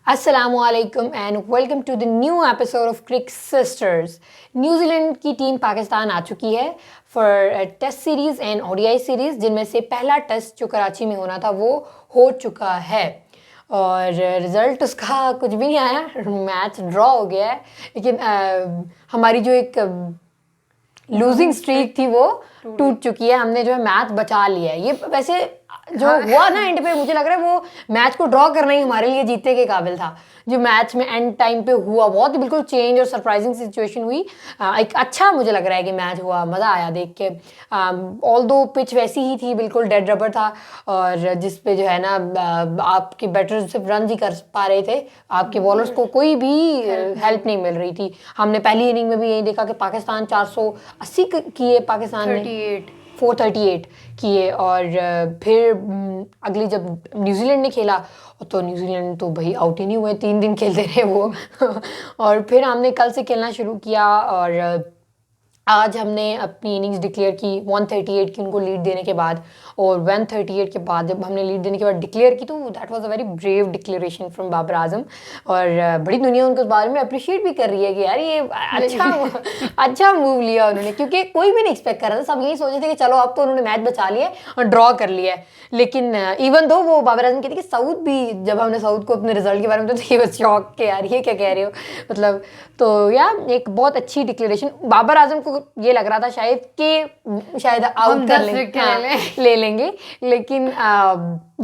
Assalamualaikum and welcome to the new episode of Crick Sisters. New Zealand की team Pakistan आ चुकी है for test series and ODI series, जिनमें से पहला टेस्ट जो कराची में होना था वो हो चुका है और रिज़ल्ट उसका कुछ भी नहीं आया, मैच ड्रॉ हो गया है। लेकिन हमारी जो एक लूजिंग स्ट्रीक थी वो टूट चुकी है। हमने जो है मैच बचा लिया है। ये वैसे जो हुआ ना एंड पे, मुझे लग रहा है वो मैच को ड्रॉ करना ही हमारे लिए जीतने के काबिल था। जो मैच में एंड टाइम पे हुआ, बहुत ही बिल्कुल चेंज और सरप्राइजिंग सिचुएशन हुई। एक अच्छा मुझे लग रहा है कि मैच हुआ, मज़ा आया देख के। ऑल दो पिच वैसी ही थी, बिल्कुल डेड रबर था और जिस पे जो है ना आपके बैटर्स सिर्फ रन ही कर पा रहे थे, आपके बॉलर्स को कोई भी हेल्प नहीं मिल रही थी। हमने पहली इनिंग में भी यही देखा कि पाकिस्तान 480 किए, पाकिस्तान ने 438 किए और फिर अगली जब न्यूजीलैंड ने खेला तो न्यूजीलैंड तो भाई आउट ही नहीं हुए, 3 दिन खेलते रहे वो और फिर हमने कल से खेलना शुरू किया और आज हमने अपनी इनिंग्स डिक्लेयर की 138 की उनको लीड देने के बाद। और 138 के बाद जब हमने लीड देने के बाद डिक्लेयर की तो that was a very brave declaration from Babar Azam. और बड़ी दुनिया उनको इस बारे में अप्रिशिएट भी कर रही है कि यार ये अच्छा मूव लिया उन्होंने, क्योंकि कोई भी नहीं एक्सपेक्ट कर रहा था। सब यही सोचे थे कि चलो अब तो उन्होंने मैच बचा लिया और ड्रॉ कर लिया है। लेकिन इवन दो वो बाबर आजम कहते कि साउथ भी, जब हमने साउथ को अपने रिजल्ट के बारे में तो ये बस शॉक के यार ये क्या कह रहे हो, मतलब। तो यार एक बहुत अच्छी डिक्लेरेशन। बाबर आजम को ये लग रहा था शायद आउट कर ले लेंगे, लेकिन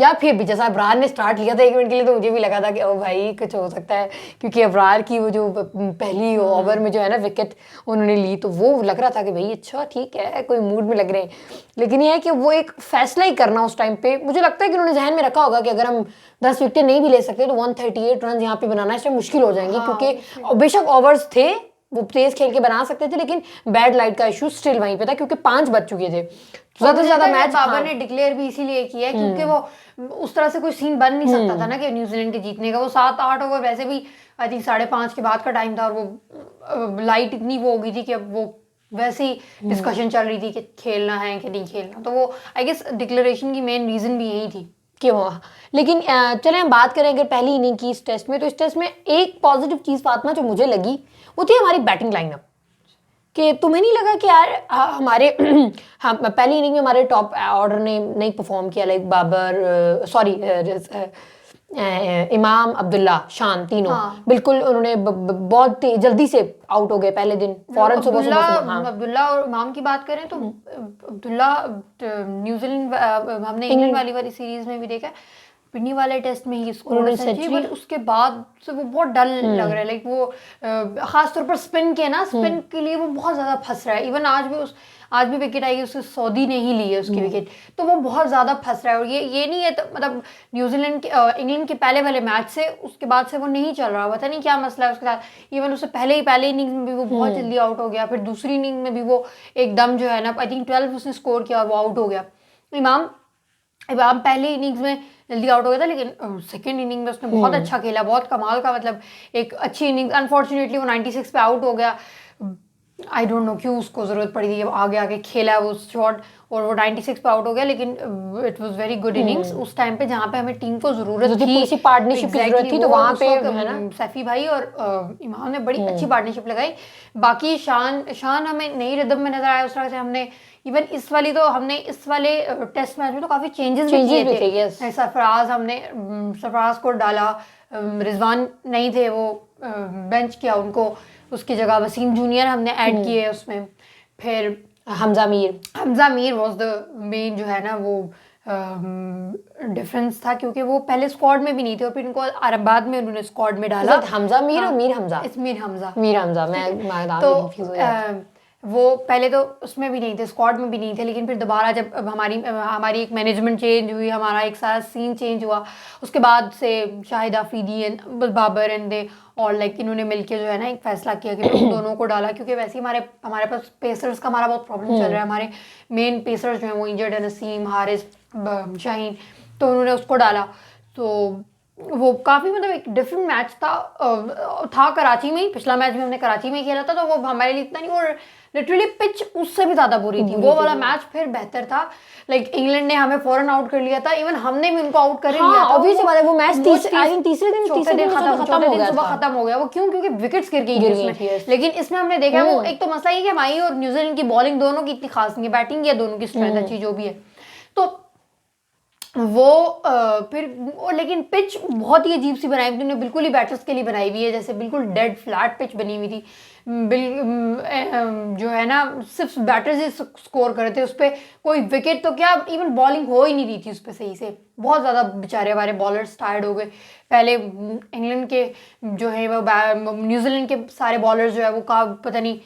या फिर भी जैसा अबरार ने स्टार्ट लिया था 1 मिनट के लिए तो मुझे भी लगा था कि ओ भाई कुछ हो सकता है, क्योंकि अबरार की वो जो पहली ओवर में जो है ना विकेट उन्होंने ली तो वो लग रहा था कि भाई अच्छा ठीक है, कोई मूड में लग रहे हैं। लेकिन ये है कि वो एक फैसला ही करना उस टाइम पे, मुझे लगता है कि उन्होंने जहन में रखा होगा कि अगर हम 10 विकेटें नहीं भी ले सकते तो 138 रन यहाँ पे बनाना इसमें मुश्किल हो जाएंगे। क्योंकि बेशक ओवर्स थे, वो तेज खेल के बना सकते थे, लेकिन बैड लाइट का इशू स्टिल वहीं पे था क्योंकि 5 बच चुके थे। ज्यादा से ज्यादा मैच बाबर ने डिक्लेयर भी इसीलिए किया है क्योंकि वो उस तरह से कोई सीन बन नहीं सकता था ना कि न्यूजीलैंड के जीतने का। वो 7-8 ओवर वैसे भी आई थिंक 5:30 के बाद का टाइम था और वो लाइट इतनी वो हो गई थी कि अब वो वैसे ही डिस्कशन चल रही थी कि खेलना है कि नहीं खेलना। तो वो आई गेस डिक्लेरेशन की मेन रीजन भी यही थी क्यों। लेकिन चलें हम बात करें अगर पहली इनिंग की इस टेस्ट में, तो इस टेस्ट में एक पॉजिटिव चीज़ फातिमा जो मुझे लगी वो थी हमारी बैटिंग लाइनअप। कि तुम्हें नहीं लगा कि यार हमारे हम पहली इनिंग में हमारे टॉप ऑर्डर ने नहीं परफॉर्म किया, लाइक बाबर सॉरी इमाम अब्दुल्ला शान तीनों बिल्कुल उन्होंने बहुत जल्दी से आउट हो गए पहले दिन फौरन सुबह। अब्दुल्ला और इमाम की बात करें तो अब्दुल्ला न्यूजीलैंड हमने इंग्लैंड वाली सीरीज में भी देखा, पिन्नी वाले टेस्ट में ही उन्होंने सेंचुरी, बट उसके बाद से वो बहुत डल लग रहा है। लाइक वो खासतौर पर स्पिन के लिए वो बहुत ज़्यादा फंस रहा है। इवन आज भी विकेट आई, उससे सऊदी ने ही ली है उसकी विकेट, तो वो बहुत ज़्यादा फंस रहा है। और ये नहीं है तो मतलब न्यूजीलैंड के इंग्लैंड के पहले वाले मैच से उसके बाद से वो नहीं चल रहा, पता नहीं क्या मसला है उसके साथ। इवन उससे पहले इनिंग्स में भी वो बहुत जल्दी आउट हो गया, फिर दूसरी इनिंग में भी वो एकदम जो है ना आई थिंक 12 उसने स्कोर किया और वो आउट हो गया। इमाम पहले इनिंग्स में जल्दी आउट हो गया था, लेकिन सेकंड इनिंग में उसने बहुत अच्छा खेला, बहुत कमाल का, मतलब एक अच्छी इनिंग। अनफॉर्चुनेटली वो 96 पे आउट हो गया। आई डोंट नो क्यों उसको ज़रूरत पड़ी थी, आगे खेला वो शॉट और वो 96 पे आउट हो गया। लेकिन it was very good innings उस टाइम पे जहाँ पे हमें टीम को ज़रूरत थी, पार्टनरशिप की ज़रूरत थी, तो वहाँ पे सैफी भाई और इमाम ने बड़ी अच्छी पार्टनरशिप लगाई। बाकी शान हमें नई रिदम में नजर आया उस तरह से। हमने इवन इस वाले टेस्ट मैच में तो काफ़ी चेंजेस भी किए थे। सरफराज को डाला, रिजवान नहीं थे, वो बेंच किया उनको, उसकी जगह वसीम जूनियर हमने ऐड किए उसमें। फिर Hamza Mir was the main जो है ना वो डिफरेंस था, क्योंकि वो पहले स्क्वाड में भी नहीं थे और फिर इनको बाद में उन्होंने स्क्वाड में डाला। हमजा मीर और मीर हमजा मैं वो पहले तो उसमें भी नहीं थे, स्क्वाड में भी नहीं थे, लेकिन फिर दोबारा जब हमारी एक मैनेजमेंट चेंज हुई, हमारा एक सारा सीन चेंज हुआ, उसके बाद से Shahid Afridi and Babar and they are like इन्होंने मिलके जो है ना एक फैसला किया कि उन दोनों को डाला, क्योंकि वैसे ही हमारे पास पेसर्स का हमारा बहुत प्रॉब्लम चल रहा है। हमारे मेन पेसर्स जो हैं वो इंजर्ड है, नसीम, हारिस, शाहीन, तो उन्होंने उसको डाला। तो वो काफ़ी मतलब एक डिफरेंट मैच था कराची में ही। पिछला मैच भी हमने कराची में ही खेला था, तो वो हमारे लिए इतना नहीं, और लिटरली पिच उससे भी ज़्यादा बुरी थी। वो वाला मैच फिर बेहतर था। लाइक इंग्लैंड ने हमें फौरन आउट कर लिया था, इवन हमने भी उनको आउट कर लिया था। ऑब्वियसली बात है, वो मैच तीसरे दिन खत्म हो गया। वो क्यों? क्योंकि विकेट्स गिर गई उसमें। लेकिन इसमें हमने देखा वो एक तो मसला ये कि हमारी और न्यूजीलैंड की बॉलिंग दोनों की इतनी खास नहीं है, बैटिंग या दोनों की स्ट्रेंथ अच्छी जो भी है, तो वो लेकिन पिच बहुत ही अजीब सी बनाई हुई थी, बिल्कुल ही बैटर्स के लिए बनाई हुई है, जैसे बिल्कुल डेड फ्लैट पिच बनी हुई थी। जो है ना, सिर्फ बैटर्स ही स्कोर कर रहे थे उस पर, कोई विकेट तो क्या, इवन बॉलिंग हो ही नहीं रही थी उस पर सही से। बहुत ज़्यादा बेचारे हमारे बॉलर्स टायर्ड हो गए। पहले इंग्लैंड के जो है वो न्यूजीलैंड के सारे बॉलर्स जो है वो पता नहीं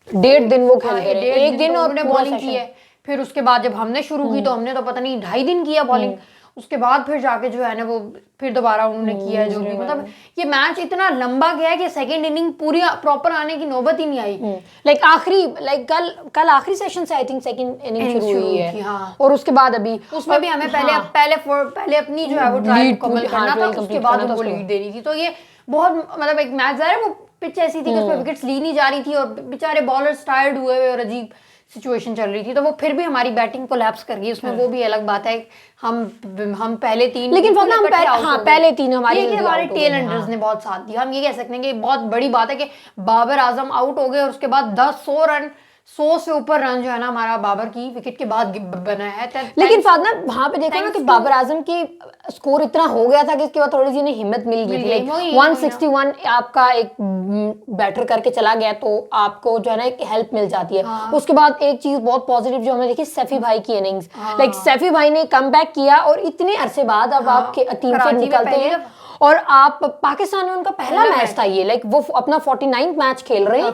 1.5 दिन वो खेलते रहे, एक दिन और उन्होंने बॉलिंग की है। फिर उसके बाद जब हमने शुरू की तो हमने तो पता नहीं 2.5 दिन किया बॉलिंग। उसके बाद फिर जाके जो है ना वो फिर दोबारा उन्होंने किया जो भी, मतलब ये मैच इतना लंबा गया कि सेकंड इनिंग पूरी प्रॉपर आने की नौबत ही नहीं आई। लाइक आखिरी कल आखिरी सेशन से आई थिंक सेकंड इनिंग शुरू हुई है। हाँ। और उसके बाद अभी उसमें भी हमें पहले अपनी जो है वो ट्रायल मुकम्मल करना था, उसके बाद उनको लीड देनी थी। तो ये बहुत मतलब एक मैच है, वो पिच ऐसी थी कि उसमें विकेट्स ली नहीं जा रही थी और बेचारे बॉलर्स टायर्ड हुए हुए और अजीब सिचुएशन चल रही थी, तो वो फिर भी हमारी बैटिंग कोलैप्स कर गई उसमें। वो भी अलग बात है। हम पहले 3, लेकिन पहले 3 हमारे टेल एंडर्स ने बहुत साथ दिया। हम ये कह सकते हैं कि बहुत बड़ी बात है कि बाबर आजम आउट हो गए और उसके बाद 100 से ऊपर रन जो है ना हमारा बाबर की विकेट के बाद बना है। लेकिन फादना वहां पे देखो ना कि बाबर आजम की स्कोर इतना हो गया था कि इसके बाद थोड़ी सी उन्हें हिम्मत मिल गई थी। 161 आपका एक बैटर करके चला गया तो आपको जो है ना एक हेल्प मिल जाती है। उसके बाद एक चीज बहुत पॉजिटिव जो हमने देखी, सैफी भाई की इनिंग्स। लाइक सैफी भाई ने कमबैक किया और इतने अरसे बाद अब आपके टीम से निकलते हैं और आप पाकिस्तान में उनका पहला मैच था ये, लाइक वो अपना 49th मैच खेल रहे हैं,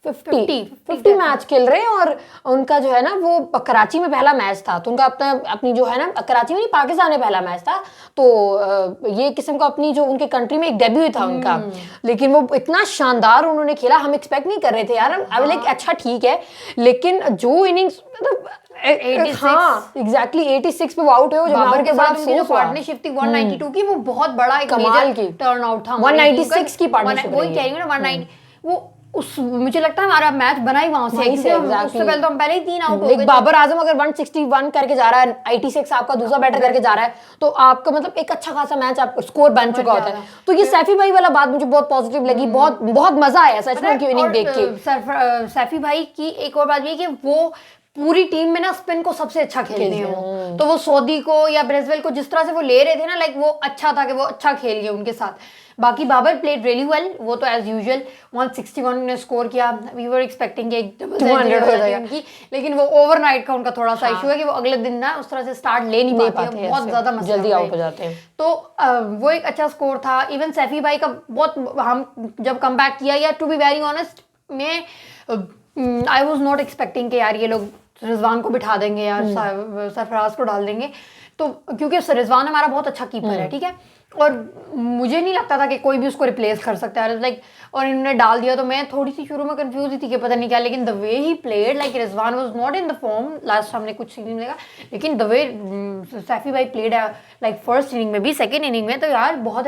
50 मैच खेल रहे हैं और उनका जो है ना वो कराची में पहला मैच था। तो उनका अपनी जो है ना कराची में नहीं पाकिस्तान में पहला मैच था, तो ये किस्म का अपनी जो उनके कंट्री में एक डेब्यू था उनका। लेकिन वो इतना शानदार उन्होंने खेला, हम एक्सपेक्ट नहीं कर रहे थे यार। अब लाइक अच्छा ठीक है, लेकिन जो इनिंग्स मतलब 86 पे वो आउट हुए, बाबर के साथ उनकी जो पार्टनरशिप थी 192 की, वो बहुत बड़ा एक कमाल की टर्नआउट था। 196 की पार्टनरशिप, वही कह रही हूं ना 190 वो मुझे लगता है हमारा मैच बना ही वहां से। उससे पहले तो हम पहले ही 3 आउट हो गए। बाबर आजम अगर 161 करके जा रहा है, 86 आपका दूसरा बैटर करके जा रहा है, तो आपका मतलब एक अच्छा खासा मैच आपका स्कोर बन चुका होता है। तो ये सैफी भाई वाला बात मुझे बहुत पॉजिटिव लगी, बहुत मजा आया सच में उनकी इनिंग देख के। सैफी भाई की एक और बात ये कि वो पूरी टीम में ना स्पिन को सबसे अच्छा खेलते हैं। तो वो सऊदी को या ब्रेजवेल को जिस तरह से वो ले रहे थे ना, लाइक वो अच्छा था कि वो अच्छा खेल गए उनके साथ। बाकी बाबर प्लेड रियली वेल, वो तो एज यूजुअल 161 ने स्कोर किया। वी वर एक्सपेक्टिंग कि 200 हो जाएगी उनकी, लेकिन वो ओवरनाइट का उनका थोड़ा सा इशू है कि वो अगले दिन ना उस तरह से स्टार्ट ले नहीं पाते हैं, बहुत ज्यादा जल्दी आउट हो जाते हैं। तो वो एक अच्छा स्कोर था। इवन सैफी भाई का बहुत, हम जब कम बैक किया, या टू बी वेरी ऑनेस्ट मैं आई वॉज नॉट एक्सपेक्टिंग कि यार ये लोग रिजवान को बिठा देंगे यार, सरफराज को डाल देंगे, तो क्योंकि रिजवान हमारा बहुत अच्छा कीपर है, ठीक है, और मुझे नहीं लगता था कि कोई भी उसको रिप्लेस कर सकता है लाइक, और इन्होंने डाल दिया। तो मैं थोड़ी सी शुरू में कंफ्यूज ही थी कि पता नहीं क्या, लेकिन the way he played, like Rizwan was not in the form, last हमने कुछ सीन में देखा, लेकिन द वे सैफी भाई प्लेड है लाइक फर्स्ट इनिंग में भी, सेकंड इनिंग में, तो यार बहुत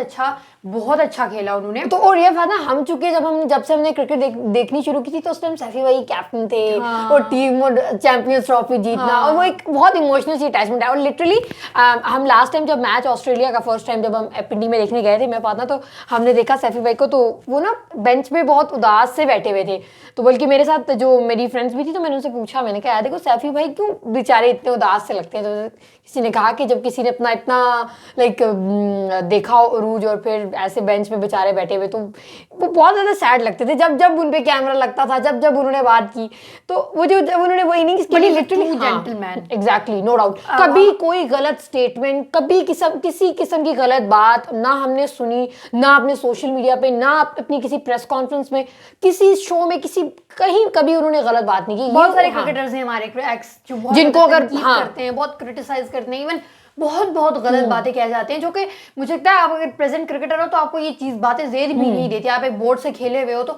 अच्छा खेला उन्होंने। तो और ये बात ना, हम चूंकि जब से हमने क्रिकेट देखनी शुरू की थी तो उस टाइम सैफी भाई कैप्टन थे और टीम और चैंपियंस ट्रॉफी जीतना, और वो एक बहुत इमोशनल सी अटैचमेंट है। और लिटरली हम लास्ट टाइम जब मैच ऑस्ट्रेलिया का फर्स्ट टाइम जब हम पिंडी में देखने गए थे, मैं पाता तो हमने देखा सैफी भाई को, तो वो ना बेंच पे बहुत उदास से बैठे हुए थे। तो बल्कि मेरे साथ जो मेरी फ्रेंड्स भी थी, तो मैंने उनसे पूछा, मैंने कहा देखो सैफी भाई क्यों बेचारे इतने उदास से लगते हैं। तो किसी ने कहा कि जब किसी ने अपना इतना लाइक देखा अरूज और फिर ऐसे बेंच में बेचारे बैठे हुए, तो वो बहुत ज़्यादा सैड लगते थे जब उन पे कैमरा लगता था, जब उन्होंने बात की, तो वो जब उन्होंने वो इनिंग्स खेली, literally gentleman, exactly, no doubt, कभी कोई गलत स्टेटमेंट, कभी किसी किस्म की गलत बात ना हमने सुनी, ना अपने सोशल मीडिया पे, ना अपनी किसी प्रेस कॉन्फ्रेंस में, किसी शो में, कहीं कभी उन्होंने गलत बात नहीं की। बहुत सारे क्रिकेटर्स हैं हमारे एक्स जो जिनको अगर करते हैं, बहुत क्रिटिसाइज करते हैं, इवन बहुत गलत बातें कह जाते हैं, जो कि मुझे लगता है आप अगर प्रेजेंट क्रिकेटर हो तो आपको ये चीज बातें जेर भी नहीं देती, आप एक बोर्ड से खेले हुए हो तो।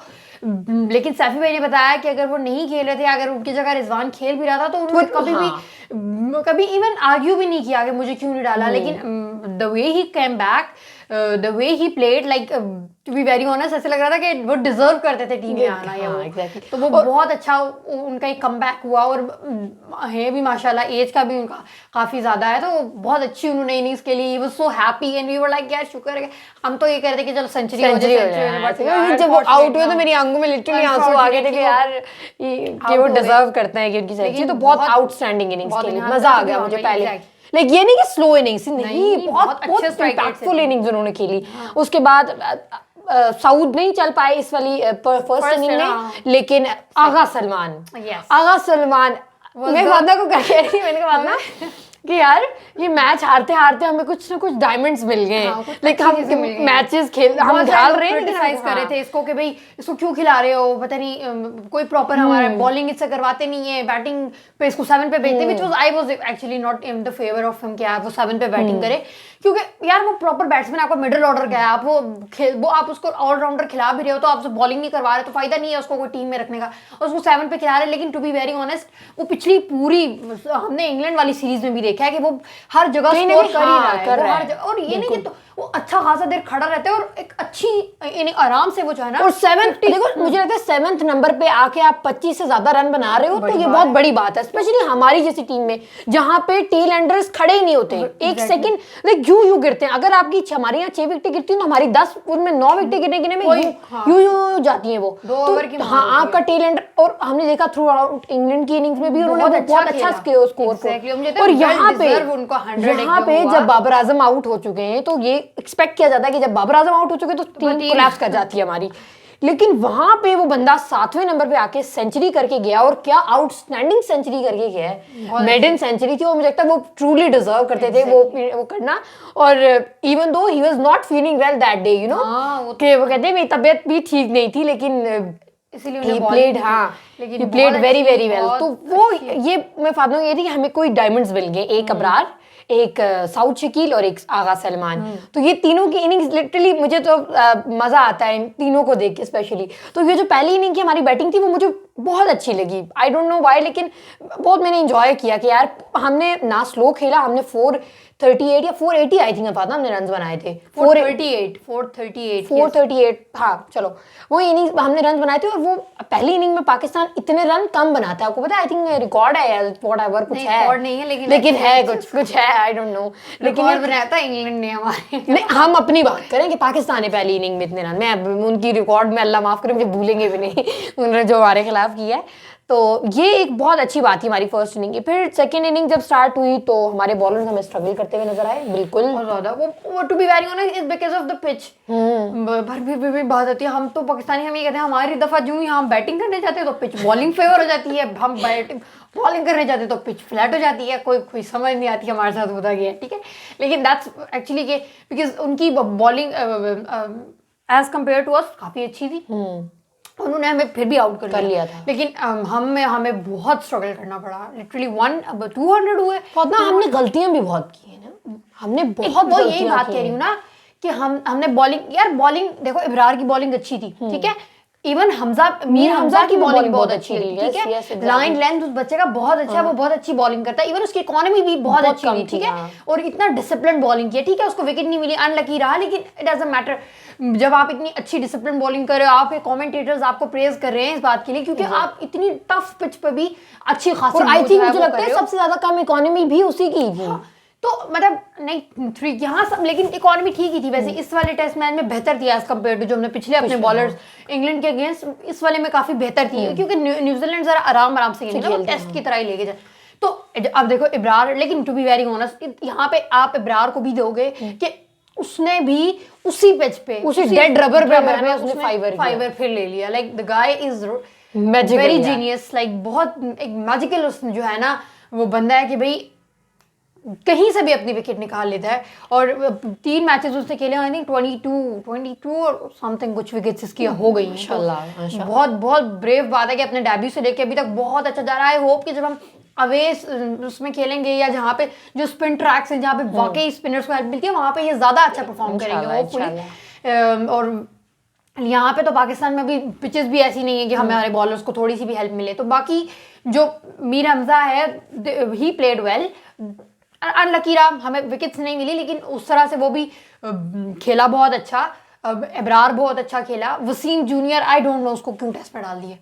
लेकिन सैफी भाई ने बताया कि अगर वो नहीं खेल रहे थे, अगर उनकी जगह रिजवान खेल भी रहा था, तो उन्होंने कभी इवन आर्ग्यू भी नहीं किया कि मुझे क्यों नहीं डाला, लेकिन the way he came back, the way he played, like to be very honest ऐसे लग रहा था कि वो डिजर्व करते थे टीम में आना। हाँ, exactly. तो वो बहुत अच्छा उनका एक कमबैक हुआ, और है भी माशाल्लाह, एज का भी उनका काफ़ी ज़्यादा है, तो बहुत अच्छी उन्होंने इनिंग्स के लिए, वो so happy and we were like यार शुक्र है। हम तो ये कह रहे थे कि चलो सेंचुरी हो जाए, जब वो आउट हुए तो मेरी आंखों में लिटरली आंसू आ गए थे कि यार कि वो डिजर्व करते हैं कि उनकी सेंचुरी। तो बहुत आउटस्टैंडिंग इनिंग्स खेली, मजा आ गया मुझे पहले। लाइक ये नहीं कि स्लो इनिंग्स नहीं, बहुत इम्पैक्टफुल इनिंग्स उन्होंने खेली। उसके बाद साउथ नहीं चल पाए इस वाली फर्स्ट इनिंग में, लेकिन आगा सलमान मैं वादा को कह रही थी, मैंने कहा वादा कि यार ये मैच हारते हारते हमें कुछ ना कुछ डायमंड्स मिल गए हैं। लाइक हम मैचेस खेल हम ढाल रहे हैं, क्रिटिसाइज कर रहे थे इसको कि भाई इसको क्यों खिला रहे हो, पता नहीं कोई प्रॉपर हमारा बॉलिंग इससे करवाते नहीं है, बैटिंग पे इसको 7 पे भेजते, which was I was actually not in the favour of him कि आप वो 7 पे बैटिंग करे, क्योंकि यार वो प्रॉपर बैट्समैन, आपका मिडिल ऑर्डर का है, आप वो आप उसको ऑलराउंडर खिला भी रहे हो, तो आप उसको बॉलिंग नहीं करवा रहे तो फायदा नहीं है उसको कोई टीम में रखने का, और उसको 7 पे खिला रहे। लेकिन टू बी वेरी ऑनेस्ट वो पिछली पूरी हमने इंग्लैंड वाली सीरीज में भी देखा है कि वो हर जगह स्कोर कर ही रहा है, और ये नहीं कि तो वो अच्छा खासा देर खड़ा रहता है और एक अच्छी इनिंग आराम से वो जो है ना, और 7 देखो मुझे लगता है 7th नंबर पे आके आप 25 से ज्यादा रन बना रहे हो तो ये बहुत बड़ी बात है, स्पेशली हमारी जैसी टीम में जहां पे टेल एंडर्स खड़े ही नहीं होते, एक सेकंड लाइक यू गिरते हैं। अगर आपकी हमारे यहाँ 6 विकेटें गिरती है तो हमारी 10 उनमें 9 विकेटें गिरने में यू जाती है वो, 2 ओवर की। हाँ आपका टेल एंडर, और हमने देखा थ्रू आउट इंग्लैंड की इनिंग्स में भी उन्होंने बहुत अच्छा स्कोर, और यहाँ पे जब बाबर आजम आउट हो चुके हैं तो ये एक्सपेक्ट किया जाता है कि जब बाबर आजम आउट हो चुके तो टीम कोलैप्स कर जाती है हमारी, लेकिन वहां पे वो बंदा 7वें नंबर पे आके सेंचुरी करके गया, और क्या आउटस्टैंडिंग सेंचुरी करके गया है, मेडन सेंचुरी थी, और मुझे लगता है वो ट्रूली डिजर्व करते थे वो करना। और even though he was not feeling well that day, you know कि वो कहते हैं मेरी तबीयत भी ठीक नहीं थी, लेकिन इसीलिए he played, हाँ he played very very well। तो वो ये मैं फादनो ये थी कि हमें कोई डायमंड्स मिल गए, एक अबरार, एक साउथ शकील और एक आगा सलमान। तो ये तीनों की इनिंग्स लिटरली मुझे तो मजा आता है इन तीनों को देख के स्पेशली। तो ये जो पहली इनिंग की हमारी बैटिंग थी वो मुझे बहुत अच्छी लगी, आई डोंट नो व्हाई, लेकिन बहुत मैंने एंजॉय किया कि यार हमने ना स्लो खेला, हमने 438 या 480 आई थिंक हमने रन बनाए थे, 438 हाँ चलो वो इनिंग्स हमने रन बनाए थे। और वो पहली इनिंग में पाकिस्तान इतने रन कम बनाता है, आपको पता है, आई थिंक रिकॉर्ड है व्हाटएवर कुछ है, रिकॉर्ड नहीं है लेकिन है कुछ है, आई डोंट नो, लेकिन बनाया था इंग्लैंड ने हमारे। नहीं हम अपनी बात करें कि पाकिस्तान ने पहली इनिंग में इतने रन, मैं उनकी रिकॉर्ड में अल्लाह माफ करे मुझे भूलेंगे भी नहीं उन्होंने जो हमारे खिलाफ किया है। तो ये एक बहुत अच्छी बात थी हमारी फर्स्ट इनिंग की। फिर सेकंड इनिंग जब स्टार्ट हुई तो हमारे बॉलर्स हमें स्ट्रगल करते हुए नजर आए, बिल्कुल बहुत ज्यादा। वो to be very honest is because of the pitch, भी बात होती है। हम तो पाकिस्तानी हम ये कहते हैं हमारी दफा जो ही हम बैटिंग करने जाते हैं तो पिच बॉलिंग फेवर हो जाती है, हम बैटिंग बॉलिंग करने जाते तो पिच फ्लैट हो जाती है, कोई समझ नहीं आती हमारे साथ होता गया, ठीक है। लेकिन दैट्स एक्चुअली के बिकॉज उनकी bowling as compared to us काफी अच्छी थी, उन्होंने हमें फिर भी आउट कर लिया था। लेकिन हमें बहुत स्ट्रगल करना पड़ा, लिटरली 200 हुए। हमने गलतियां भी बहुत की है ना, हमने बहुत यही बात कह रही हूँ ना कि हमने बॉलिंग देखो, इब्रार की बॉलिंग अच्छी थी, ठीक है, इवन मीर हमजा की बॉलिंग बहुत अच्छी थी, ठीक है, लाइन लेंथ उस बच्चे का बहुत अच्छा है, वो बहुत अच्छी बॉलिंग करता है, इवन उसकी इकोनॉमी भी बहुत अच्छी थी, ठीक है, और इतना डिसिप्लिन बॉलिंग किया, ठीक है, उसको विकेट नहीं मिली, अनलकी रहा, लेकिन इट डजंट मैटर। जब आप इतनी अच्छी डिसिप्लिन बॉलिंग कर रहे हो, आपके कमेंटेटर्स आपको प्रेज कर रहे हैं इस बात के लिए क्योंकि आप इतनी टफ पिच पे भी अच्छी खासी, और आई थिंक मुझे लगता है सबसे ज्यादा कम इकोनॉमी भी उसी की थी। तो मतलब नहीं 3 यहाँ सब, लेकिन इकोनॉमी ठीक ही थी वैसे। इस वाले टेस्ट मैच में बेहतर थी एज कम्पेयर टू जो हमने पिछले अपने बॉलर्स इंग्लैंड के अगेंस्ट, इस वाले में काफी बेहतर थी क्योंकि न्यूजीलैंड जरा आराम से खेली, टेस्ट की तरह ही लेके जाए। तो अब देखो इब्रार, लेकिन टू बी वेरी ऑनेस्ट यहाँ पे आप इब्रार को भी दोगे कि उसने भी उसी पिच पे, उसी डेड रबर पे उसने फाइवर फिर ले लिया। Like the guy is very genius, like बहुत एक मैजिकल जो है ना वो बंदा है कि भाई कहीं से भी अपनी विकेट निकाल लेता है। और 3 मैचेस उसने खेले, आई थिंक 22 और समथिंग कुछ विकेट्स इसकी हो गई माशाल्लाह। बहुत ब्रेव बात है कि अपने डेब्यू से लेके अभी तक बहुत अच्छा जा रहा है। होप कि जब हम अवे उसमें खेलेंगे या जहाँ पे जो स्पिन ट्रैक्स हैं जहाँ पे वाकई स्पिनर्स को हेल्प मिलती है वहाँ पे ये ज्यादा अच्छा परफॉर्म करेंगे होपफुली। और यहाँ पे तो पाकिस्तान में भी पिचेस भी ऐसी नहीं है कि हमारे बॉलर्स को थोड़ी सी भी हेल्प मिले। तो बाकी जो मीर हमजा है ही प्लेड वेल, अनलकी रहा, हमें विकेट्स नहीं मिली, लेकिन उस तरह से वो भी खेला बहुत अच्छा। इब्रार बहुत अच्छा खेला। Wasim junior I don't know उसको क्यों टेस्ट पे डाल दिए,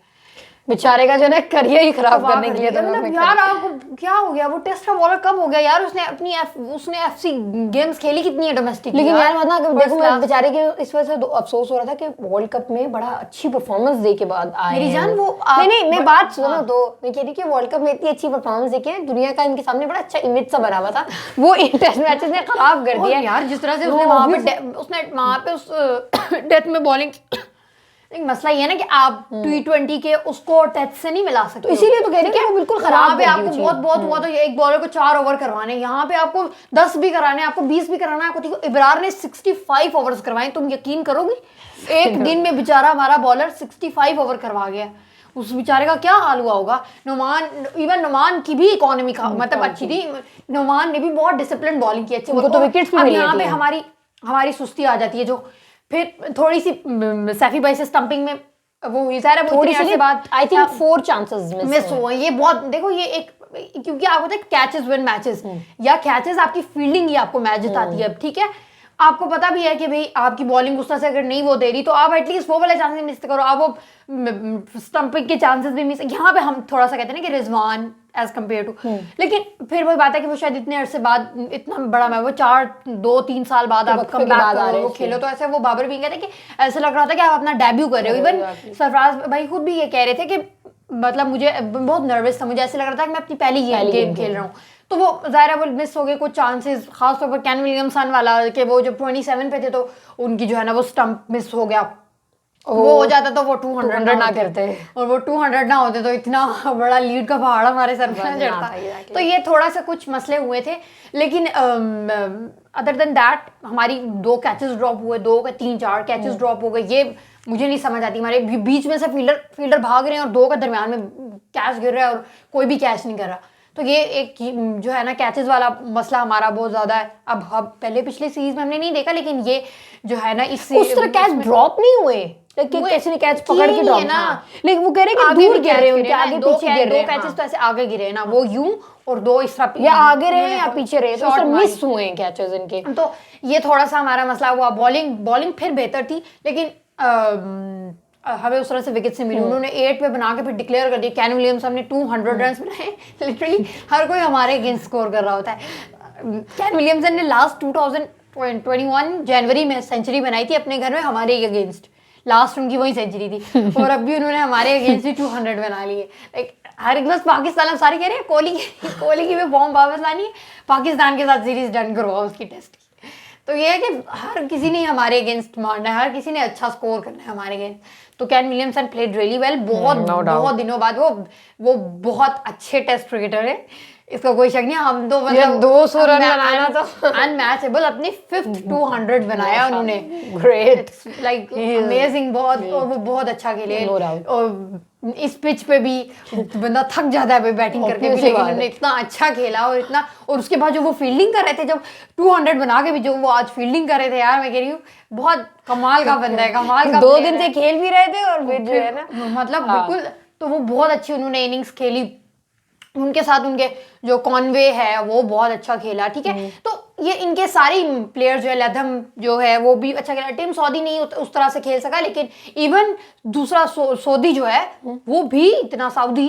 बेचारे का जो है करियर ही खराब करने के लिए। तो मतलब यार आपको क्या हो गया, वो टेस्ट का बॉलर कब हो गया यार? उसने एफसी गेम्स खेली कितनी है डोमेस्टिक, लेकिन यार मतलब देखो मैं बेचारे के इस वजह से अफसोस हो रहा था कि वर्ल्ड कप में बड़ा अच्छी परफॉर्मेंस दे के बाद आए मेरी जान वो नहीं मैं बात सुनो तो मैं कह रही कि वर्ल्ड कप में इतनी अच्छी परफॉर्मेंस देके दुनिया का इनके सामने बड़ा अच्छा इमेज सा बना हुआ था, वो टेस्ट मैचेस ने खराब कर दिया यार। जिस तरह से उसने वहां पे उस डेथ में बॉलिंग, एक मसला ये है ना कि आप T20 के उसको टेस्ट से नहीं मिला सकते, तो इसीलिए तो कह रही कि वो बिल्कुल खराब पे आपको बहुत हुआ तो एक बॉलर को 4 ओवर करवाने, यहाँ पे आपको 10 भी कराने, आपको 20 भी कराना है आपको। इब्रार ने 65 ओवर्स करवाए, तुम यकीन करोगी? एक दिन में बेचारा हमारा बॉलर 65 ओवर करवा गया। उस बेचारे का क्या हाल हुआ होगा। नुमान की भी इकोनॉमी मतलब अच्छी थी, नुमान ने भी बहुत डिसिप्लिन बॉलिंग की, अच्छी। तो विकेट्स भी मिली। यहाँ पे हमारी सुस्ती आ जाती है, जो फिर थोड़ी सी सैफी भाई से स्टंपिंग में वो हुई, सारा थोड़ी सी बात आई थिंक 4 चांसेस मिस हुए। ये बहुत देखो, ये एक क्योंकि आपको पता है कैचेस विन मैचेस, या कैचेस आपकी फील्डिंग ही आपको मैच जिताती है। ठीक है, आपको पता भी है कि भाई आपकी बॉलिंग उस तरह से अगर नहीं वो दे रही तो आप एटलीस्ट वो वाले चांसेस मिस करो, आप वो स्टंपिंग के चांसेस भी मिस। यहाँ पे हम थोड़ा सा कहते हैं ना कि रिजवान एज कम्पेयर टू, लेकिन फिर वही बात है कि वो शायद इतने अरसे बाद इतना बड़ा मैच, वो 2-3 साल बाद आप कम बैक करो, वो खेलो। तो ऐसे वो बाबर भी कहते कि ऐसे लग रहा था कि आप अपना डेब्यू कर रहे हो। इवन सरफराज भाई खुद भी ये कह रहे थे कि मतलब मुझे बहुत नर्वस था, मुझे ऐसे लग रहा था कि मैं अपनी पहली गेम खेल रहा हूँ। तो वो ज़ाहिर है वो मिस हो गए कुछ चांसेस, खासतौर पर कैन विलियमसन वाला कि वो जब 27 पे थे तो उनकी जो है ना वो स्टंप मिस हो गया, वो हो जाता तो वो 200 ना करते, और वो 200 ना होते तो इतना बड़ा लीड का पहाड़ हमारे सर पर चढ़ता। तो ये थोड़ा सा कुछ मसले हुए थे, लेकिन अदर देन दैट हमारी 2 कैचेस ड्रॉप हुए, 2 के 3-4 कैचेस ड्रॉप हो गए। ये मुझे नहीं समझ आती, हमारे बीच में से फील्डर भाग रहे हैं और 2 का दरमियान में कैच गिर रहा है और कोई भी कैच नहीं कर रहा। तो ये एक जो है ना कैचेस वाला मसला हमारा बहुत ज्यादा है। अब पहले पिछले सीरीज में हमने नहीं देखा, लेकिन ये जो है ना उस तरह कैच ड्रॉप नहीं हुए, कैसे नहीं कैच पकड़ के ड्रॉप ना, लेकिन वो कह रहे कि दूर गिर रहे हैं, आगे पीछे गिर रहे हैं। 2 कैचेस तो ऐसे आगे गिरे ना, वो यूं और 2 इस तरह या आगे रहे या पीछे रहे, तो मिस हुए हैं कैचेस इनके। तो ये थोड़ा सा हमारा मसला हुआ। बॉलिंग फिर बेहतर थी, लेकिन हमें उस तरह से विकेट से मिली। उन्होंने 8 पे बना के फिर डिक्लेयर कर दिया। कैन विलियमसन ने 200 रन बनाए। लिटरली हर कोई हमारे अगेंस्ट स्कोर कर रहा होता है। कैन विलियमसन ने लास्ट 2021 जनवरी में सेंचुरी बनाई थी अपने घर में हमारे ही अगेंस्ट, लास्ट उनकी वही सेंचुरी थी, और अब भी उन्होंने हमारे अगेंस्ट ही 200 बना लिए। लाइक हर बस पाकिस्तान सारे कह रहे हैं कोहली की भी फॉर्म वापस लानी है, पाकिस्तान के साथ सीरीज डन करवाओ उसकी टेस्ट की। तो ये है कि हर किसी ने हमारे अगेंस्ट मारना है, हर किसी ने अच्छा स्कोर करना है हमारे अगेंस्ट। तो can Williamson played really well, बहुत दिनों बाद वो बहुत अच्छे टेस्ट क्रिकेटर है, इसका कोई शक नहीं। हम तो मतलब 200 रन बनाना तो अनमैचेबल, अपनी 5th 200 बनाया उन्होंने। ग्रेट, लाइक अमेजिंग, बहुत, और वो बहुत अच्छा खेले। और इस पिच पे भी बंदा थक जाता है बैटिंग करके भी, लेकिन उन्होंने इतना अच्छा खेला और उसके बाद जो वो फील्डिंग कर रहे थे, जब 200 बना के भी जो वो आज फील्डिंग कर रहे थे, यार मैं कह रही हूँ बहुत कमाल का बंदा है, कमाल का। 2 दिन से खेल भी रहे थे और फिर जो है ना मतलब बिल्कुल, तो वो बहुत अच्छी उन्होंने इनिंग्स खेली। उनके साथ उनके जो कॉनवे है वो बहुत अच्छा खेला। ठीक है, तो ये इनके सारे प्लेयर जो है, लैथम जो है वो भी अच्छा खेला। टीम सऊदी नहीं उस तरह से खेल सका, लेकिन इवन दूसरा सऊदी जो है वो भी इतना, Saudi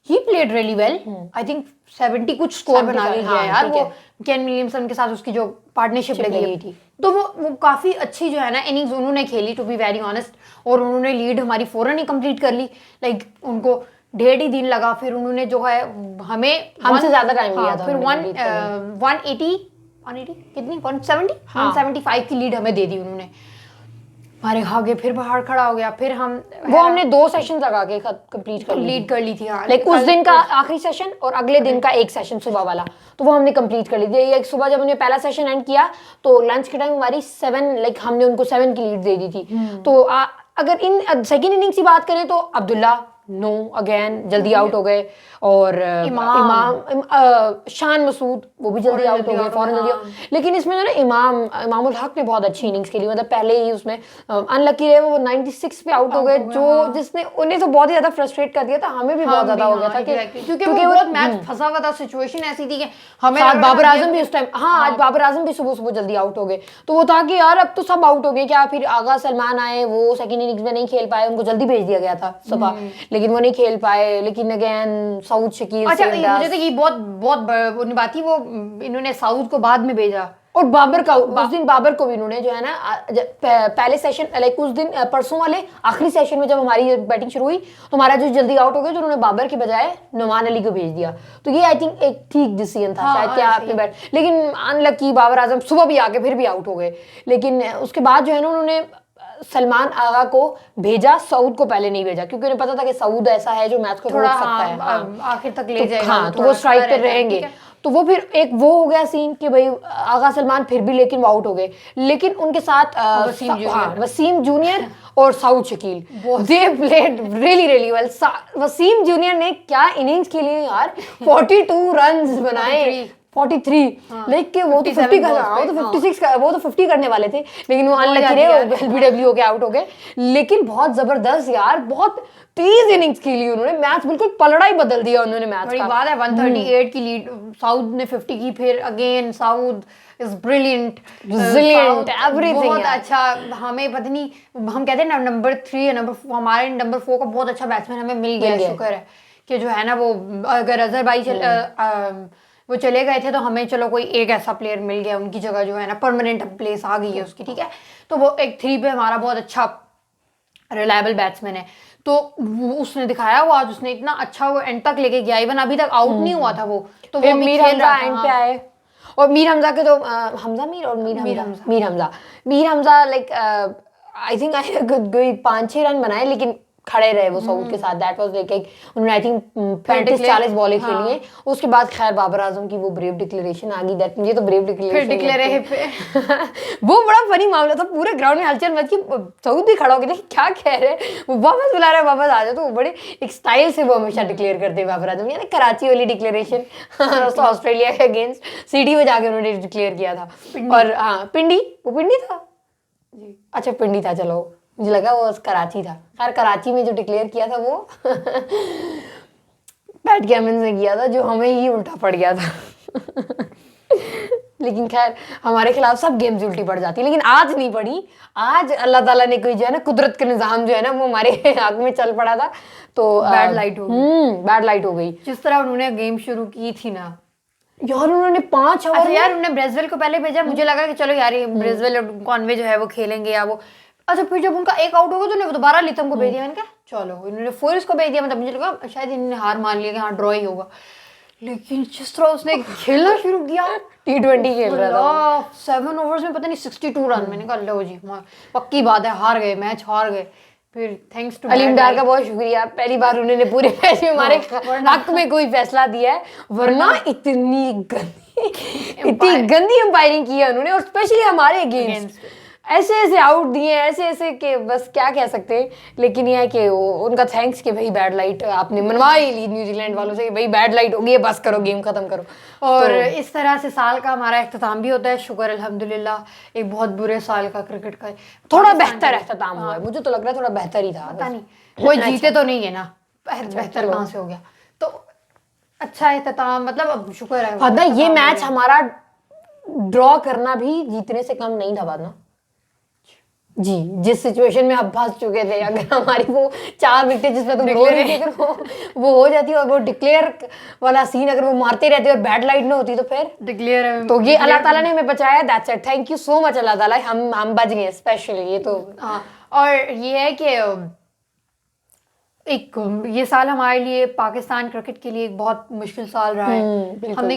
he played really well. I think 70 कुछ स्कोर बना लिया यार वो कैन विलियमसन के साथ, उसकी जो पार्टनरशिप लगी थी। तो वो काफी अच्छी जो है ना इनिंग्स उन्होंने खेली, टू बी वेरी ऑनेस्ट। और उन्होंने लीड हमारी फौरन ही कंप्लीट कर ली। लाइक उनको 1.5 दिन लगा, फिर उन्होंने जो है हमसे ज्यादा टाइम लिया था। फिर 180 कितनी 175 की लीड हमें दे दी उन्होंने। हमारे आगे फिर बाहर खड़ा हो गया, फिर हमने 2 सेशन लगा के कंप्लीट कर ली थी। हाँ, लाइक उस दिन का आखिरी सेशन और अगले दिन का एक सेशन सुबह वाला, तो वो हमने कंप्लीट कर ली थी। एक सुबह जब हमने पहला सेशन एंड किया तो लंच के टाइम हमारी 7, लाइक हमने उनको 7 की लीड दे दी थी। तो अगर इन सेकेंड इनिंग्स की बात करें तो अब्दुल्ला नो अगेन जल्दी आउट हो गए, और शान मसूद वो भी जल्दी आउट हो गए, फौरन जल्दी लेकिन इसमें जो ना इमामुल हक ने बहुत अच्छी इनिंग्स खेली, मतलब पहले ही उसमें अनलकी रहे, वो 96 पे आउट हो गए, जो जिसने उन्हें तो बहुत ही ज्यादा फ्रस्ट्रेट कर दिया था, हमें भी बहुत ज्यादा हो गया था क्योंकि वो बहुत मैच फंसा हुआ था, सिचुएशन ऐसी थी कि हमें बाबर आजम भी उस टाइम, हाँ आज बाबर आजम भी सुबह सुबह जल्दी आउट हो गए, तो वो था कि यार अब तो सब आउट हो गए क्या, फिर आगा सलमान आए, वो सेकंड इनिंग्स में नहीं खेल पाए, उनको जल्दी भेज दिया गया था सुबह, लेकिन वो नहीं खेल पाए, लेकिन अगेन सऊद शकील, अच्छा मुझे तो ये बहुत बहुत बात थी, वो इन्होंने साउथ को बाद में भेजा, और बाबर का उस दिन बाबर को भी इन्होंने जो है ना पहले सेशन लाइक उस दिन परसों वाले आखिरी सेशन में जब हमारी बैटिंग शुरू हुई तो हमारा जो जल्दी आउट हो गया, तो उन्होंने बाबर के बजाय नुमान अली को भेज दिया, तो ये आई थिंक एक ठीक डिसीजन था शायद क्या आपने बैट, लेकिन अनलकी बाबर आजम सुबह भी आके फिर भी आउट हो गए, लेकिन उसके बाद जो है ना उन्होंने सलमान आगा को भेजा, सऊद को पहले नहीं भेजा, क्योंकि उन्हें पता था कि सऊद ऐसा है जो मैच को रोक सकता है, आखिर तक ले जाएगा, हाँ तो वो स्ट्राइक पे रहेंगे, तो वो फिर एक वो हो गया सीन कि भाई आगा सलमान फिर भी लेकिन वो आउट हो गए, लेकिन उनके साथ वसीम जूनियर और Saud Shakeel they played really really well. Wasim junior ने क्या इनिंग्स खेली है यार, 42 रन्स बनाए, 43 लाइक के वो तो 50 का, वो तो 56 का, वो तो 50 करने वाले थे, लेकिन वो अनलकी रहे, एलबीडब्ल्यू के आउट हो गए, लेकिन बहुत जबरदस्त यार, बहुत तेज इनिंग्स खेली उन्होंने, मैच बिल्कुल पलड़ा ही बदल दिया उन्होंने मैच का। बात है 138 की लीड, साउथ ने 50 की, फिर again south is brilliant everything, बहुत अच्छा, हमें पता नहीं, हम कहते हैं ना नंबर 3 या नंबर 4, हमारे नंबर 4 का बहुत अच्छा बैट्समैन हमें मिल गया, शुक्र है कि जो है ना वो, अगर अजहर भाई वो चले गए थे तो हमें चलो कोई एक ऐसा प्लेयर मिल गया, उनकी जगह जो है ना परमानेंट प्लेस आ गई है उसकी, ठीक है, तो वो एक 3 पे हमारा बहुत अच्छा रिलायबल बैट्समैन है, तो उसने दिखाया, वो आज उसने इतना अच्छा वो एंड तक लेके गया, इवन अभी तक आउट नहीं हुआ था वो, तो वो मीर हमजा एंड पे आए, और मीर हमजा के तो Mir Hamza like I think 5-6 run बनाए, लेकिन खड़े रहे वो सऊद के साथ, दैट वाज लाइक उन्होंने आई थिंक 35-40 बॉलें खेली हैं, उसके बाद खैर बाबर आजम की वो ब्रेव डिक्लेरेशन आ गई, दैट मुझे तो ब्रेव डिक्लेरेशन वो बड़ा फनी मामला था, पूरे ग्राउंड में हलचल मच की, सऊद भी खड़ा हो गया क्या कह रहे हैं, वो वापस बुला रहे हैं, वापस आ जाओ, तो वो बड़े एक स्टाइल से वो हमेशा डिक्लेयर करते हैं बाबर आजम, यानी कराची वाली डिक्लेरेशन ऑस्ट्रेलिया के अगेंस्ट सिटी में जाके उन्होंने डिक्लेयर किया था, और हाँ पिंडी था, अच्छा पिंडी था, चलो मुझे लगा वो कराची था, खैर कराची में जो डिक्लेयर किया था वो पैट कमिंस ने किया था, जो हमें ही उल्टा पड़ गया था लेकिन खैर हमारे खिलाफ सब गेम्स उल्टी पड़ जाती, लेकिन आज नहीं पड़ी, आज अल्लाह ताला ने कोई जो है ना कुदरत का निज़ाम जो है ना वो हमारे हक में चल पड़ा था, तो बैड लाइट हो गई, जिस तरह उन्होंने गेम शुरू की थी ना यार, उन्होंने 5 ओवर, यार उन्होंने ब्रेजवेल को पहले भेजा, मुझे लगा कि चलो यार ये ब्रेजवेल और कॉनवे जो है वो खेलेंगे या वो, अच्छा फिर जब उनका एक आउट हो गया तो उन्होंने दोबारा लिथम को भेज दिया, मैंने कहा चलो, इन्होंने फोर्स को भेज दिया, मतलब मुझे लगा शायद इन्होंने हार मान लिया कि हाँ ड्रॉ ही होगा, लेकिन जिस तरह उसने खेलना शुरू किया, T20 खेल रहा था 7 ओवर्स में पता नहीं 62 रन, मैंने कहा लो जी पक्की बात है, हार गए, मैच हार गए, फिर थैंक्स टू अलीम डार का बहुत शुक्रिया, पहली बार उन्होंने पूरे मैच में हमारे हक में कोई फैसला दिया है, वरना इतनी गंदी अंपायरिंग की है उन्होंने, और स्पेशली हमारे अगेंस्ट ऐसे आउट दिए, ऐसे के बस क्या कह सकते हैं, लेकिन यह है कि उनका थैंक्स कि भाई बैड लाइट आपने मनवा ही ली न्यूजीलैंड वालों से कि भाई बैड लाइट हो गई है, बस करो, गेम खत्म करो, और तो इस तरह से साल का हमारा इख्तिताम भी होता है, शुक्र अल्हम्दुलिल्लाह, एक बहुत बुरे साल का क्रिकेट का थोड़ा बेहतर इख्तिताम हुआ है, मुझे तो लग रहा है थोड़ा बेहतर ही था, पता नहीं कोई जीते तो नहीं है ना, बेहतर कहाँ से हो गया, तो अच्छा इख्तिताम, मतलब अब शुक्र है, पता ये मैच हमारा ड्रॉ करना भी जीतने से कम नहीं था बाद ना जी, जिस सिचुएशन में अब फंस चुके थे, अगर हमारी वो 4 विकेट जिसमें तुम रो रही थी, अगर वो हो जाती और वो डिक्लेयर वाला सीन अगर वो मारते रहते और बैड लाइट ना होती तो फिर डिक्लेयर, तो ये अल्लाह ताला ने हमें बचाया, that's it, thank you so much Allah ताला, हम बच गए स्पेशली, ये तो हाँ, और ये है कि एक ये साल हमारे लिए पाकिस्तान क्रिकेट के लिए एक बहुत मुश्किल साल रहा है, हम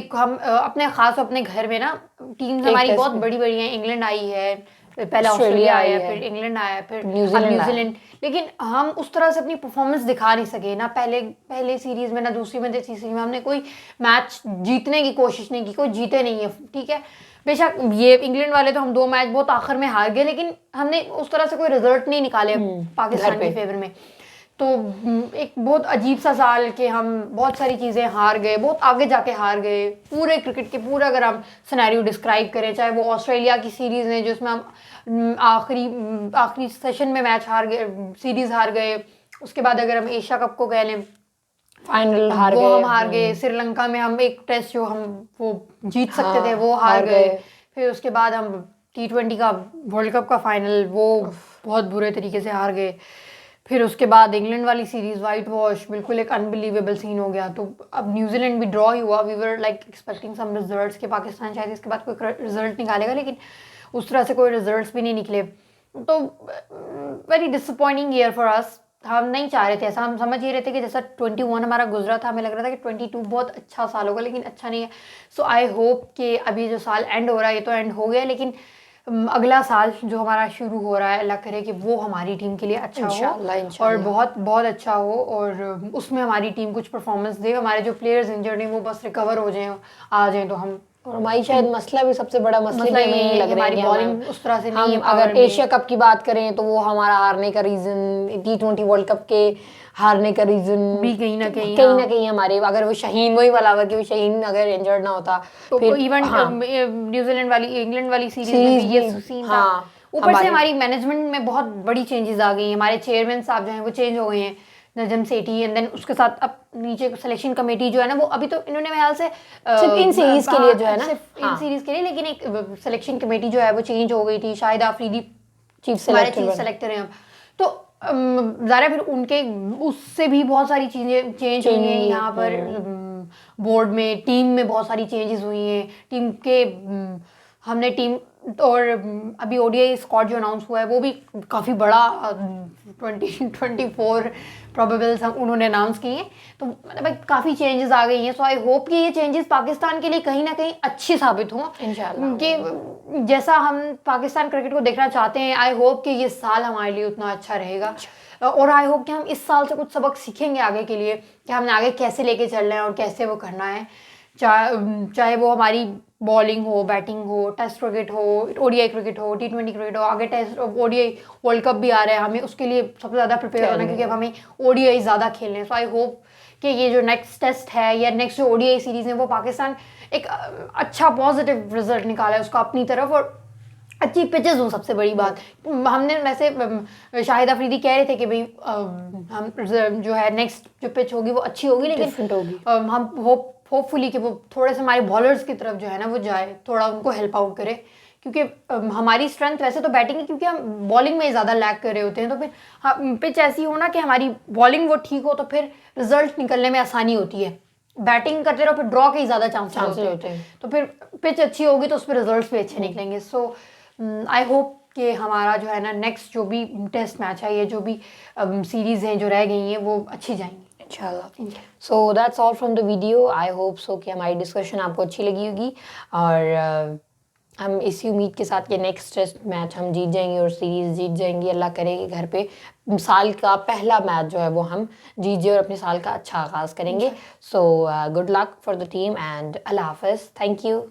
अपने खास अपने घर में ना टीम्स हमारी बहुत बड़ी बड़ी हैं, इंग्लैंड आई है, पहले ऑस्ट्रेलिया आया, फिर इंग्लैंड आया, फिर न्यूजीलैंड, लेकिन हम उस तरह से अपनी परफॉर्मेंस दिखा नहीं सके ना, पहले सीरीज में ना दूसरी में, तीसरी सीरीज में हमने कोई मैच जीतने की कोशिश नहीं की, कोई जीते नहीं है, ठीक है, बेशक ये इंग्लैंड वाले तो हम 2 मैच बहुत आखिर में हार गए, लेकिन हमने उस तरह से कोई रिजल्ट नहीं निकाले पाकिस्तान के फेवर में, तो एक बहुत अजीब सा साल कि हम बहुत सारी चीज़ें हार गए, बहुत आगे जाके हार गए पूरे क्रिकेट के पूरा। अगर हम सिनेरियो डिस्क्राइब करें, चाहे वो ऑस्ट्रेलिया की सीरीज़ है जिसमें हम आखिरी सेशन में मैच हार गए, सीरीज़ हार गए। उसके बाद अगर हम एशिया कप को कह लें, फाइनल हार वो गए, हम हार गए। श्रीलंका में हम एक टेस्ट जो हम वो जीत सकते थे वो हार गए। फिर उसके बाद हम T20 का वर्ल्ड कप का फाइनल वो बहुत बुरे तरीके से हार गए। फिर उसके बाद इंग्लैंड वाली सीरीज़ वाइट वॉश, बिल्कुल एक अनबिलीवेबल सीन हो गया। तो अब न्यूजीलैंड भी ड्रॉ ही हुआ। We were like expecting some results कि पाकिस्तान शायद इसके बाद कोई रिजल्ट निकालेगा, लेकिन उस तरह से कोई रिजल्ट्स भी नहीं निकले। तो very disappointing year for us. हम नहीं चाह रहे थे ऐसा, हम समझ ये रहे थे कि जैसा 21 हमारा गुजरा था, हमें लग रहा था कि 22 बहुत अच्छा साल होगा, लेकिन अच्छा नहीं है। सो आई होप कि अभी जो साल एंड हो रहा है, ये तो एंड हो गया, लेकिन अगला साल जो हमारा शुरू हो रहा है, अल्लाह करे कि वो हमारी टीम के लिए अच्छा हो और बहुत बहुत अच्छा हो, और उसमें हमारी टीम कुछ परफॉर्मेंस दे। हमारे जो प्लेयर्स इंजर्ड हैं वो बस रिकवर हो जाएं, आ जाएं, तो हम, और हमारी शायद मसला भी सबसे बड़ा मसला ये नहीं लग रहा है हमारी बॉलिंग उस तरह से नहीं है। अगर एशिया कप की बात करें तो वो हमारा हारने का रीजन, T20 वर्ल्ड कप के हारने का रीजन भी कहीं ना कहीं हमारे, अगर वो शाहीन, वही वाला कि वो शाहीन अगर इंजर्ड ना होता तो फिर इवन न्यूजीलैंड वाली इंग्लैंड वाली सीरीज में भी ये सीन था। ऊपर से हमारी मैनेजमेंट में बहुत बड़ी चेंजेस आ गई हैं। हमारे चेयरमैन साहब जो हैं वो चेंज हो गए हैं, नजम सेठी, एंड देन उसके साथ अब नीचे सिलेक्शन कमेटी जो है ना, वो अभी तो इन्होंने मेरे ख्याल से सिर्फ इन सीरीज के लिए जो है ना, सिर्फ इन सीरीज के लिए, लेकिन एक सिलेक्शन कमेटी जो है वो चेंज हो गई थी। शाहिद आफरीदी चीफ सेलेक्टर हैं अब। तो ज़ाहिर है फिर उनके उससे भी बहुत सारी चीज़ें चेंज हुई हैं यहाँ पर। बोर्ड में, टीम में बहुत सारी चेंजेस हुई हैं। टीम के हमने टीम, और अभी ओडीआई स्क्वाड जो अनाउंस हुआ है वो भी काफ़ी बड़ा 2024 प्रोबेबल्स हम उन्होंने अनाउंस किए हैं। तो मतलब भाई काफ़ी चेंजेस आ गई हैं। सो आई होप कि ये चेंजेस पाकिस्तान के लिए कहीं ना कहीं अच्छे साबित हों इंशाल्लाह, कि जैसा हम पाकिस्तान क्रिकेट को देखना चाहते हैं। आई होप कि ये साल हमारे लिए उतना अच्छा रहेगा, और आई होप कि हम इस साल से कुछ सबक सीखेंगे आगे के लिए कि हमने आगे कैसे लेके चलना है और कैसे वो करना है। चाहे वो हमारी बॉलिंग हो, बैटिंग हो, टेस्ट क्रिकेट हो, ओडीआई क्रिकेट हो, T20 क्रिकेट हो, आगे टेस्ट ओडीआई वर्ल्ड कप भी आ रहा है, हमें उसके लिए सबसे ज़्यादा प्रिपेयर होना है, क्योंकि अब हमें ओडीआई ज़्यादा खेलने हैं। सो आई होप कि ये जो नेक्स्ट टेस्ट है या नेक्स्ट जो ओडीआई सीरीज़ है वो पाकिस्तान एक अच्छा पॉजिटिव रिजल्ट निकाला है उसका अपनी तरफ, और अच्छी पिचेस हों। सबसे बड़ी बात, हमने वैसे शाहिद अफरीदी कह रहे थे कि भाई हम जो है नेक्स्ट जो पिच होगी वो अच्छी होगी, लेकिन हम होपफुली कि वो थोड़े से हमारे बॉलर्स की तरफ जो है ना वो जाए, थोड़ा उनको हेल्प आउट करे, क्योंकि हमारी स्ट्रेंथ वैसे तो बैटिंग है, क्योंकि हम बॉलिंग में ज़्यादा लैग कर रहे होते हैं। तो फिर पिच ऐसी हो ना कि हमारी बॉलिंग वो ठीक हो, तो फिर रिजल्ट निकलने में आसानी होती है। बैटिंग करते रहो फिर ड्रॉ के ही ज़्यादा चांसेस होते हैं। तो फिर पिच अच्छी होगी तो उस पर रिजल्ट भी अच्छे निकलेंगे। सो आई होप कि हमारा जो है ना नेक्स्ट जो भी टेस्ट मैच है, ये जो भी सीरीज़ हैं जो रह गई हैं वो अच्छी जाएंगी इंशाल्लाह। So that's all from the video. I hope so कि हमारी डिस्कशन आपको अच्छी लगी होगी, और हम इसी उम्मीद के साथ कि नेक्स्ट टेस्ट मैच हम जीत जाएंगे और सीरीज़ जीत जाएंगे। अल्लाह करे कि घर पे साल का पहला मैच जो है वो हम जीत जाए और अपने साल का अच्छा आगाज़ करेंगे। So good luck for the team and अल्लाह हाफ़िज़। Thank you.